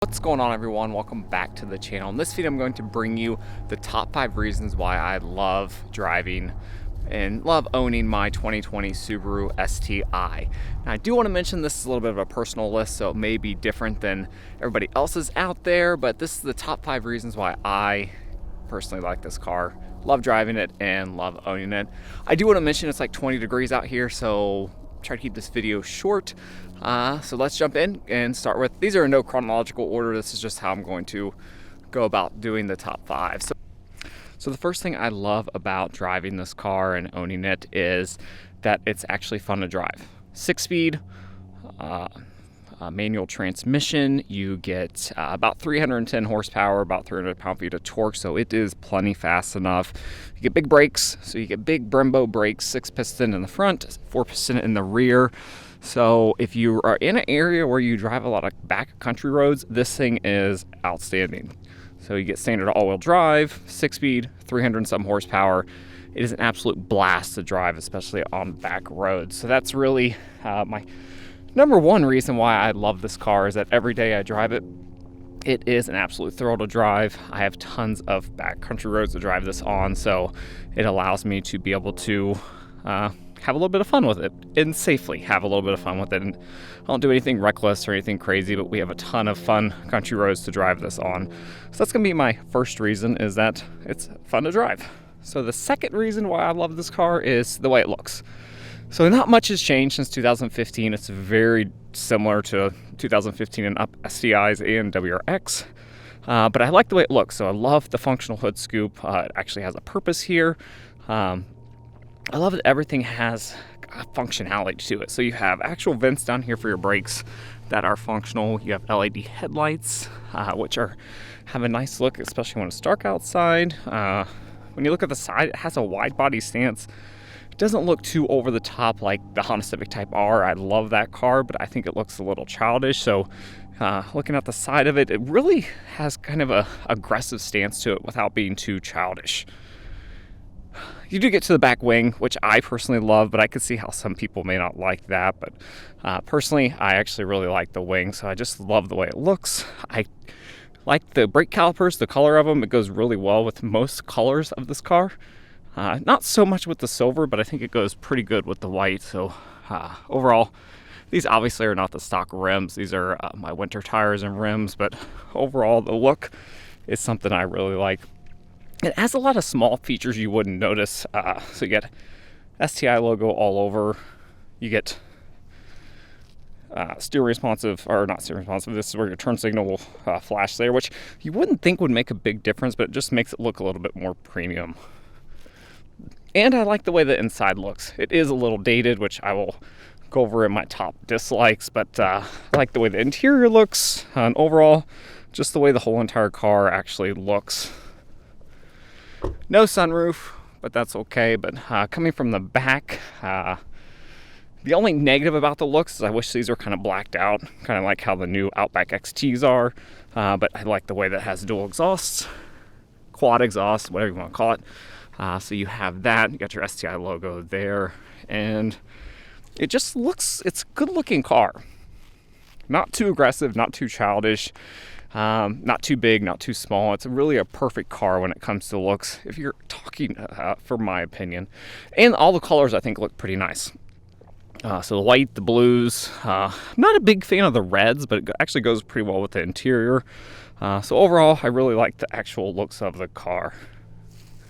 What's going on, everyone? Welcome back to the channel. In this video I'm going to bring you the top 5 reasons why I love driving and love owning my 2020 Subaru STI. Now I do want to mention this is a little bit of a personal list, so it may be different than everybody else's out there, but this is the top 5 reasons why I personally like this car, love driving it, and love owning it. I do want to mention it's like 20 degrees out here, so try to keep this video short. So let's jump in and start with, these are in no chronological order, this is just how I'm going to go about doing the top 5. So the first thing I love about driving this car and owning it is that it's actually fun to drive. 6-speed, manual transmission. You get about 310 horsepower, about 300 pound-feet of torque, so it is plenty fast enough. You get big brakes, so you get big Brembo brakes, 6-piston in the front, 4-piston in the rear. So if you are in an area where you drive a lot of back-country roads, this thing is outstanding. So you get standard all-wheel drive, 6-speed, 300 and some horsepower. It is an absolute blast to drive, especially on back roads. So that's really my number one reason why I love this car, is that every day I drive it, it is an absolute thrill to drive. I have tons of backcountry roads to drive this on, so it allows me to be able to have a little bit of fun with it, and safely have a little bit of fun with it. And I don't do anything reckless or anything crazy, but we have a ton of fun country roads to drive this on. So that's gonna be my first reason, is that it's fun to drive. So the second reason why I love this car is the way it looks. So not much has changed since 2015. It's very similar to 2015 and up STIs and WRX, but I like the way it looks. So I love the functional hood scoop. It actually has a purpose here. I love that everything has a functionality to it. So you have actual vents down here for your brakes that are functional. You have LED headlights, which have a nice look, especially when it's dark outside. When you look at the side, it has a wide body stance. It doesn't look too over the top like the Honda Civic Type R. I love that car, but I think it looks a little childish. So looking at the side of it, it really has kind of a aggressive stance to it without being too childish. You do get to the back wing, which I personally love, but I could see how some people may not like that. But personally, I actually really like the wing, so I just love the way it looks. I like the brake calipers, the color of them. It goes really well with most colors of this car. Not so much with the silver, but I think it goes pretty good with the white. So overall, these obviously are not the stock rims. These are my winter tires and rims, but overall, the look is something I really like. It has a lot of small features you wouldn't notice. So you get STI logo all over. You get steering responsive, or not steering responsive. This is where your turn signal will flash there, which you wouldn't think would make a big difference, but it just makes it look a little bit more premium. And I like the way the inside looks. It is a little dated, which I will go over in my top dislikes, but I like the way the interior looks, and overall, just the way the whole entire car actually looks. No sunroof, but that's okay. But coming from the back, the only negative about the looks is I wish these were kind of blacked out, kind of like how the new Outback XTs are. But I like the way that it has dual exhausts, quad exhaust, whatever you want to call it. So you have that, you got your STI logo there, and it just looks, it's a good looking car. Not too aggressive, not too childish. Not too big, not too small. It's really a perfect car when it comes to looks, if you're talking, for my opinion. And all the colors I think look pretty nice. So the white, the blues. I'm not a big fan of the reds, but it actually goes pretty well with the interior. So overall, I really like the actual looks of the car.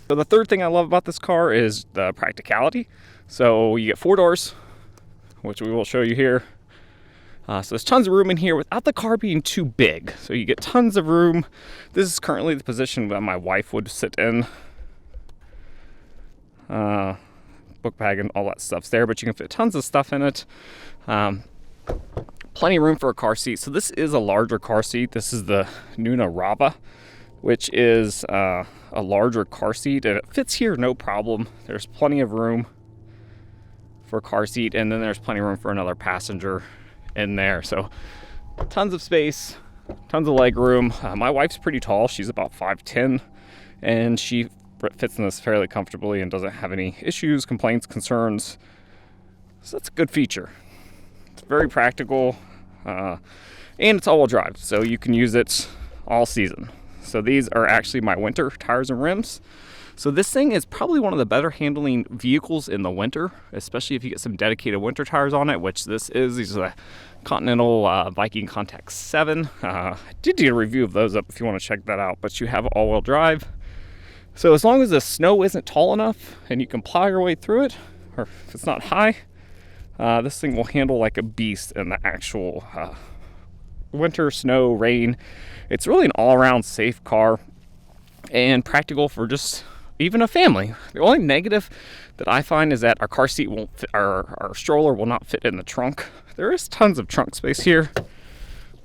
So the third thing I love about this car is the practicality. So you get 4 doors, which we will show you here. So there's tons of room in here without the car being too big. So you get tons of room. This is currently the position that my wife would sit in. Book bag and all that stuff's there, but you can fit tons of stuff in it. Plenty of room for a car seat. So this is a larger car seat. This is the Nuna Rava, which is a larger car seat, and it fits here no problem. There's plenty of room for a car seat, and then there's plenty of room for another passenger in there. So tons of space, tons of leg room. My wife's pretty tall. She's about 5'10", and she fits in this fairly comfortably and doesn't have any issues, complaints, concerns. So that's a good feature. It's very practical. and it's all-wheel drive, so you can use it all season. So these are actually my winter tires and rims. So this thing is probably one of the better handling vehicles in the winter, especially if you get some dedicated winter tires on it, which this is. These are the Continental Viking Contact 7. I did do a review of those up if you want to check that out, but you have all-wheel drive. So as long as the snow isn't tall enough and you can plow your way through it, or if it's not high, this thing will handle like a beast in the actual winter, snow, rain. It's really an all-around safe car and practical for just even a family. The only negative that I find is that our car seat won't fit, our stroller will not fit in the trunk. There is tons of trunk space here,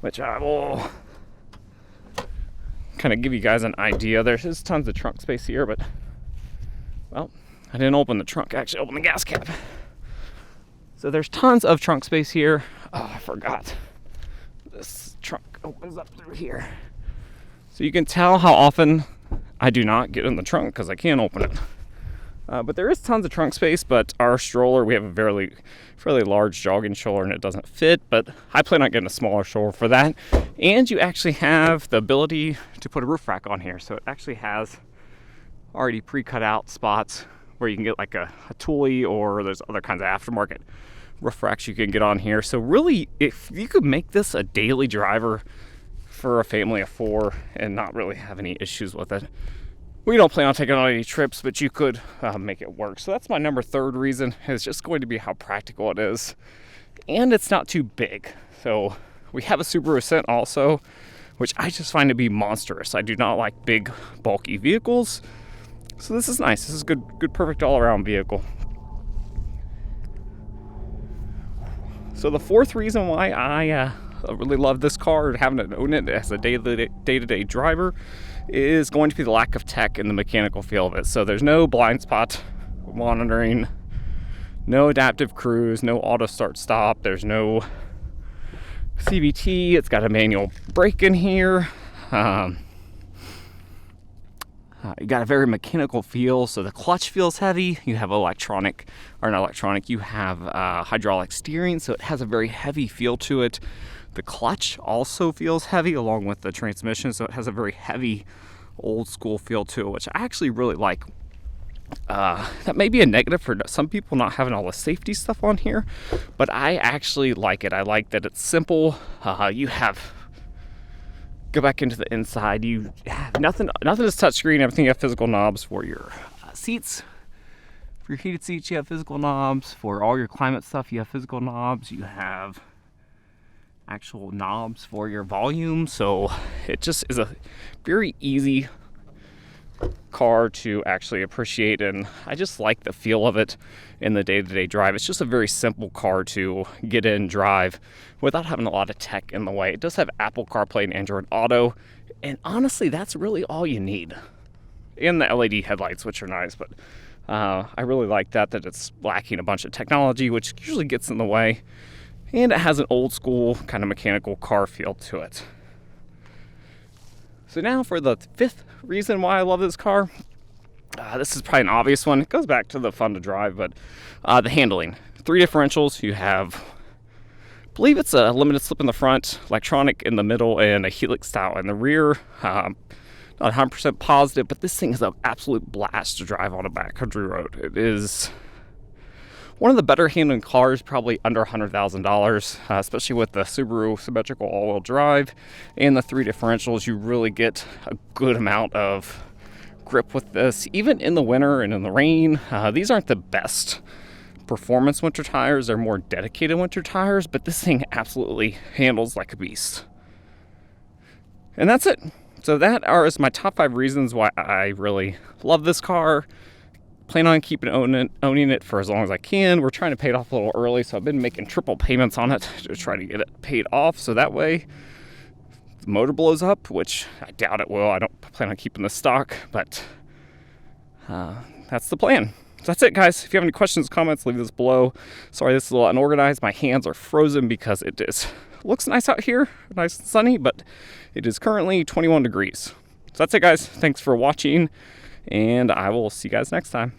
which I will kind of give you guys an idea. There's tons of trunk space here, but, well, I didn't open the trunk. I actually opened the gas cap. So there's tons of trunk space here. Oh, I forgot. This trunk opens up through here. So you can tell how often I do not get in the trunk because I can't open it. But there is tons of trunk space, but our stroller, we have a fairly large jogging stroller and it doesn't fit, but I plan on getting a smaller stroller for that. And you actually have the ability to put a roof rack on here. So it actually has already pre-cut out spots where you can get like a Thule, or there's other kinds of aftermarket roof racks you can get on here. So really, if you could make this a daily driver for a family of 4 and not really have any issues with it. We don't plan on taking on any trips, but you could make it work. So that's my number 3rd reason, is just going to be how practical it is. And it's not too big. So we have a Subaru Ascent also, which I just find to be monstrous. I do not like big, bulky vehicles. So this is nice. This is good, perfect all-around vehicle. So the 4th reason why I really love this car, and having to own it as a day-to-day driver, is going to be the lack of tech in the mechanical feel of it. So there's no blind spot monitoring, no adaptive cruise, no auto start stop, there's no CVT. It's got a manual brake in here. You got a very mechanical feel, so the clutch feels heavy. You have you have hydraulic steering, so it has a very heavy feel to it. The clutch also feels heavy along with the transmission, so it has a very heavy, old school feel to it, which I actually really like. That may be a negative for some people, not having all the safety stuff on here, but I actually like it. I like that it's simple. Go back into the inside. You have nothing is touchscreen. Everything, you have physical knobs for your seats. For your heated seats, you have physical knobs. For all your climate stuff, you have physical knobs. You have actual knobs for your volume. So it just is a very easy car to actually appreciate, and I just like the feel of it in the day-to-day drive. It's just a very simple car to get in, drive without having a lot of tech in the way. It does have Apple CarPlay and Android Auto, and honestly, that's really all you need. And the LED headlights, which are nice, but I really like that it's lacking a bunch of technology, which usually gets in the way, and it has an old school kind of mechanical car feel to it. So now for the 5th reason why I love this car. This is probably an obvious one. It goes back to the fun to drive, but the handling. 3 differentials. You have, I believe it's a limited slip in the front, electronic in the middle, and a helix style in the rear. Not 100% positive, but this thing is an absolute blast to drive on a backcountry road. It is one of the better handling cars, probably under $100,000, especially with the Subaru symmetrical all-wheel drive and the 3 differentials. You really get a good amount of grip with this, even in the winter and in the rain. These aren't the best performance winter tires. They're more dedicated winter tires, but this thing absolutely handles like a beast. And that's it. So that is my top 5 reasons why I really love this car. Plan on owning it for as long as I can. We're trying to pay it off a little early, so I've been making triple payments on it to try to get it paid off, so that way the motor blows up, which I doubt it will. I don't plan on keeping the stock, but that's the plan. So that's it, guys. If you have any questions, comments, leave this below. Sorry, this is a little unorganized. My hands are frozen because it looks nice out here, nice and sunny, but it is currently 21 degrees. So that's it, guys. Thanks for watching, and I will see you guys next time.